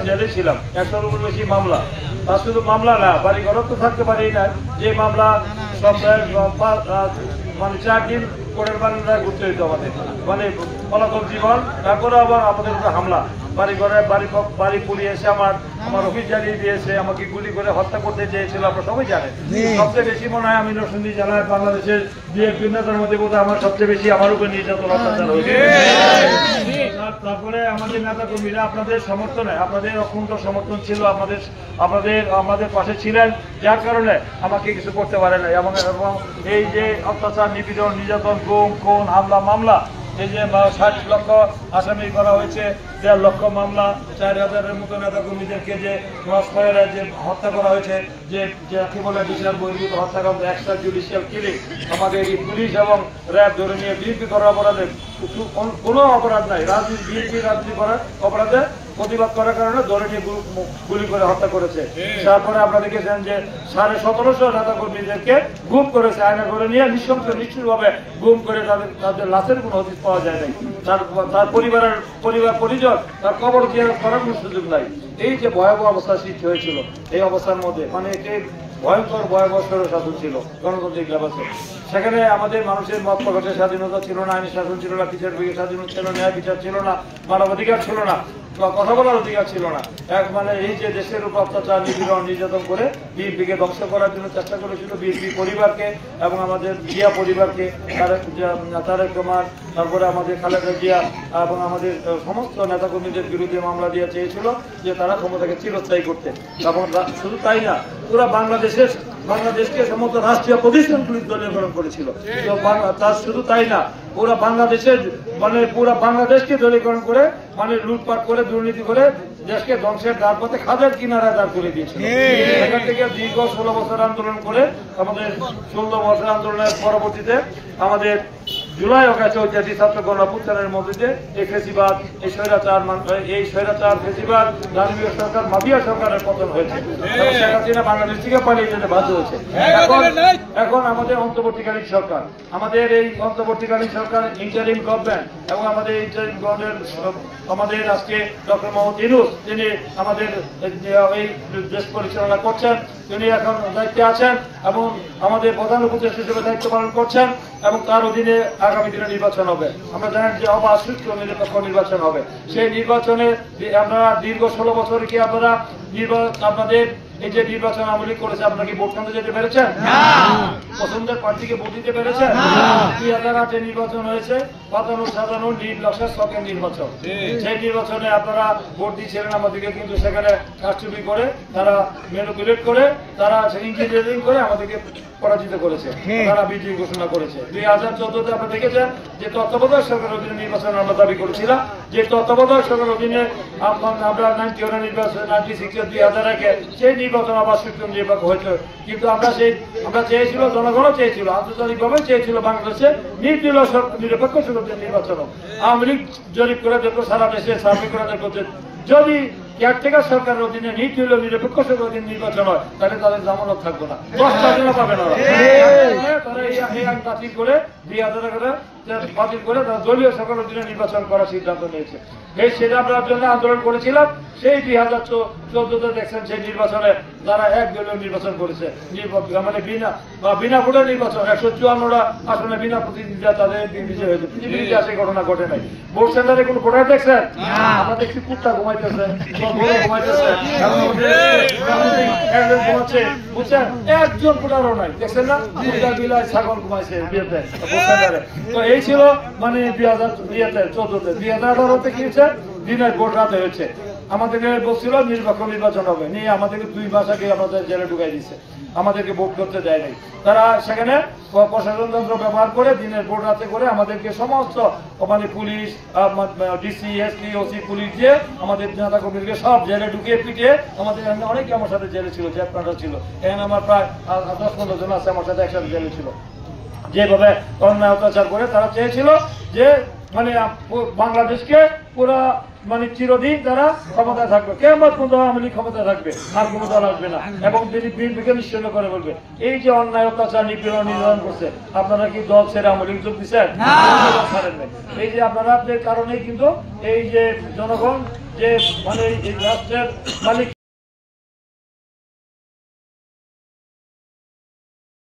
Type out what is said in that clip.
জেলে ছিলাম, 100-এর বেশি মামলা। তা শুধু মামলা না, বাড়ি ঘরও তো থাকতে পারি না, যে মামলা সপ্তাহে মানে 4 দিন করে ঘুরতে হইতো আমাদের, মানে পলাতক জীবন। তারপরে আবার আমাদের উপরে হামলা, বাড়ি ঘরে বাড়ি পুলিশ এসে আমার অফিস জ্বালিয়ে দিয়েছে, আমাকে গুলি করে হত্যা করতে চেয়েছিল, আপনারা সবাই জানেন। সবচেয়ে বেশি মনে হয় আমি নরসিংদী জেলায় বাংলাদেশের বিএনপি নেতার মধ্যে বোধহয় আমার সবচেয়ে বেশি আমার উপর নির্যাতন অত্যাচার হয়েছে। তারপরে আমাদের নেতা কর্মীরা আপনাদের সমর্থনে, আপনাদের অকুণ্ঠ সমর্থন ছিল, আমাদের পাশে ছিলেন, যার কারণে আমাকে কিছু করতে পারে না। এবং এই যে অত্যাচার, নিপীড়ন, নির্যাতন, গুম, খুন, হামলা, মামলা, এই যে 60 লক্ষ আসামি করা হয়েছে, 1.5 লক্ষ মামলা, 4000-এর মতো নেতা কর্মীদেরকে যে যে হত্যা করা হয়েছে, যে কি বলে বিচার বহির্ভূত হত্যাকাণ্ড, এক্সট্রা জুডিশিয়াল কিলিং, আমাদের এই পুলিশ এবং র্যাব ধরে নিয়ে বিএনপি করার অপরাধে কোনো অপরাধ নাই, বিএনপি রাজনীতি করার অপরাধে প্রতিবাদ করার কারণে ধরে নিয়ে গুলি করে হত্যা করেছে। তারপরে আপনারা দেখেছেন যে 1750 নেতা কর্মীদেরকে গুম করেছে, আয়না করে নিয়ে নিশ্চিতভাবে গুম করে তাদের লাশের কোনো হদিস পাওয়া যায় নাই। তার পরিবার তার কবর জিয়ারত করার কোনো সুযোগ নাই। এই যে ভয়াবহ অবস্থা সৃষ্টি হয়েছিল, এই অবস্থার মধ্যে মানে এটি ভয়ঙ্কর শাসন ছিল গণতান্ত্রিক ব্যবস্থা। সেখানে আমাদের মানুষের মত প্রকাশের স্বাধীনতা ছিল না, আইনি শাসন ছিল না, বিচার বিভাগের স্বাধীনতা ছিল না, ন্যায় বিচার ছিল না, মানবাধিকার ছিল না, কথা বলার অধিকার ছিল না। মানে এই যে দেশের উপর অত্যাচার, নিপীড়ন, নির্যাতন করে বিএনপিকে ধ্বংস করার জন্য চেষ্টা করেছিল, বিএনপি পরিবারকে এবং আমাদের জিয়া পরিবারকে, তারেক রহমান, তারপরে আমাদের খালেদা জিয়া এবং আমাদের সমস্ত নেতাকর্মীদের বিরুদ্ধে মামলা দিয়ে চেয়েছিল যে তারা ক্ষমতাকে চিরস্থায়ী করতে। এবং শুধু তাই না, পুরো বাংলাদেশকে সমস্ত রাষ্ট্রীয় প্রতিষ্ঠানগুলি দলীয়করণ করেছিল। তার শুধু তাই না, পুরা বাংলাদেশকে দলীয়করণ করে, মানে লুটপাট করে, দুর্নীতি করে দেশকে ধ্বংসের দ্বার পথে খাদের কিনারায় দাঁড় করে দিয়েছিল। এখান থেকে দীর্ঘ 16 বছর আন্দোলন করে, আমাদের 16 বছর আন্দোলনের পরবর্তীতে আমাদের জুলাই অগাস্ট ঐতিহাসিক ছাত্র গণঅভ্যুত্থানের মধ্যে এই ফেসিবাদ, এই স্বৈরাচার ফেসিবাদ, দানবীয় সরকার, মাফিয়া সরকারের পতন হয়েছে। শেখ হাসিনা বাংলাদেশ থেকে পালিয়ে যেতে বাধ্য হয়েছে। এখন আমাদের অন্তর্বর্তীকালীন সরকার, আমাদের এই অন্তর্বর্তীকালীন সরকার, ইন্টারিম গভর্নমেন্ট এবং আমাদের ইন্টারিম গভর্নমেন্ট, আমাদের আজকে ডক্টর মোহাম্মদ ইউনূস, তিনি আমাদের এই দেশ পরিচালনা করছেন, তিনি এখন দায়িত্বে আছেন এবং আমাদের প্রধান উপদেষ্টা হিসেবে দায়িত্ব পালন করছেন। এবং তার অধীনে আগামী দিনে নির্বাচন হবে। আমরা জানেন যে অবাধ, সুষ্ঠু, নিরপেক্ষ নির্বাচন হবে। সেই নির্বাচনে আপনারা দীর্ঘ 16 বছর কি আপনারা আপনাদের এই যে নির্বাচন আমলি করেছে, আপনারা কি ভোট কেন্দ্রে যেতে পেরেছেন? পছন্দের প্রার্থীকে ভোট দিতে পেরেছেন? 2008-এ নির্বাচন হয়েছে, 55-57 নির্বাচন, শখের নির্বাচন। সেই নির্বাচনে আপনারা ভোট দিয়েছিলেন আমাদেরকে, কিন্তু সেখানে কারচুপি করে, তারা ম্যানিপুলেট করে, তারা ইঞ্জিনিয়ারিং করে আমাদেরকে পরাজিত করেছে, তারা বিজয়ী ঘোষণা করেছে। 2014-তে আপনারা দেখেছেন যে তত্ত্বাবধায়ক সরকারের অধীনে নির্বাচন আমরা দাবি করেছিলাম, যে তত্ত্বাবধায়ক সরকারের অধীনে আমরা 91 নির্বাচন, 96, 2001-এ সেই নির্বাচন আবার সুষ্ঠু নিরপেক্ষ হয়েছে। কিন্তু আমরা চেয়েছিল, জনগণও চেয়েছিল, আন্তর্জাতিকভাবে চেয়েছিল বাংলাদেশে নিরপেক্ষ নির্বাচন। আওয়ামী লীগ জরিপ করে দেখো, সারা দেশে সার্ভে করে দেখো, যদি কেয়ারটেকার সরকারের অধীনে নীতি হল নিরপেক্ষ সরকারের অধীনে নির্বাচন হয়, তাহলে তাদের জামানত থাকবে না, 10টা দিনও পাবে না। তারা এই আইন বাতিল করে 2000 বাতিল করে তারা দলীয় সরকারের অধীনে নির্বাচন করার সিদ্ধান্ত নিয়েছে। সেটা আমরা জন্য আন্দোলন করেছিলাম। সেই 2014-তে দেখছেন সেই নির্বাচনে তারা এক দলীয় নির্বাচন করেছে, মানে বিনা ভোটের নির্বাচন। 154টা আসনে বিনা প্রতিনিধিরা তাদের বিজয় হয়েছে। পৃথিবীর ইতিহাসে ঘটনা ঘটে নাই। ভোট সেন্টারে কোন ভোটার দেখছেন? আমরা দেখছি কুত্তা ঘুমাইতেছে, ঘুমাইতেছে, ঘুমাচ্ছে, বুঝছেন? একজন ভোটারও নাই, দেখছেন না? কুত্তা, বিলাই, ছাগল ঘুমাইছে বিয়েতে, ভোট সেন্টারে। তো এই ছিল মানে 2014-তে। 2018-তে কি হয়েছে? দিনের ভোট রাতে হয়েছে। আমাদেরকে বলছিল নিরপেক্ষ নির্বাচন হবে, নিয়ে আমাদেরকে 2 মাস আগে আমাদের জেলে ঢুকাই দিচ্ছে, আমাদেরকে ভোট করতে দেয় নাই। তারা সেখানে প্রশাসনতন্ত্র ব্যবহার করে দিনের ভোট রাতে করে আমাদেরকে সমস্ত মানে police, DC, SP, OC, police দিয়ে আমাদের নেতা কর্মীদেরকে সব জেলে ঢুকিয়ে পিটিয়ে আমাদের অনেকে আমার সাথে জেলে ছিল, জেলখানা ছিল। এখানে আমার প্রায় 10-15 জন আছে আমার সাথে একসাথে জেলে ছিল। যেভাবে অন্যায় অত্যাচার করে তারা চেয়েছিল যে মানে বাংলাদেশকে পুরা মানে চিরদিন তারা ক্ষমতায় থাকবে, কেমন পর্যন্ত আওয়ামী লীগ ক্ষমতায় থাকবে, আর কোনো দল আসবে না। এবং তিনি বিএনপিকে নিশ্চিন্ন করে বলবে এই যে অন্যায় অত্যাচার নিপীড়ন নির্যাতন করছে, আপনারা কি দল ছেড়ে আওয়ামী লীগ যোগ দিচ্ছেন? এই যে আপনাদের কারণেই কিন্তু এই যে জনগণ যে মানে এই রাষ্ট্রের মালিক